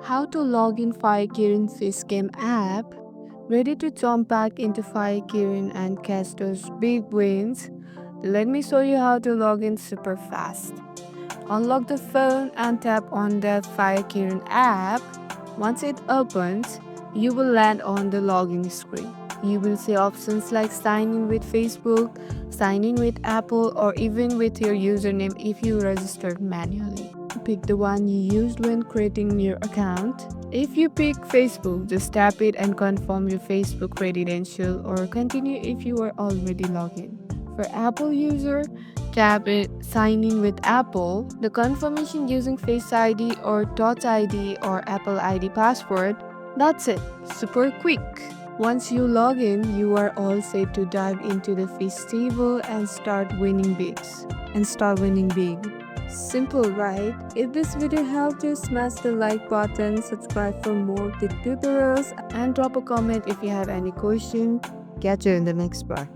How to log in Fire Kirin Facecam app. Ready to jump back into Fire Kirin and catch those big wins? Let me show you how to log in super fast. Unlock the phone and tap on the Fire Kirin app. Once it opens, you will land on the login screen. You will see options like sign in with Facebook, sign in with Apple, or even with your username if you registered manually. Pick the one you used when creating your account. If you pick Facebook, just tap it and confirm your Facebook credential or continue if you are already logged in. For Apple user, tap it sign in with Apple. The confirmation using Face ID or Touch ID or Apple ID password. That's it. Super quick. Once you log in, you are all set to dive into the festival and start winning big. Simple, right? If this video helped you, smash the like button, subscribe for more tech tutorials, and drop a comment if you have any question. Catch you in the next part.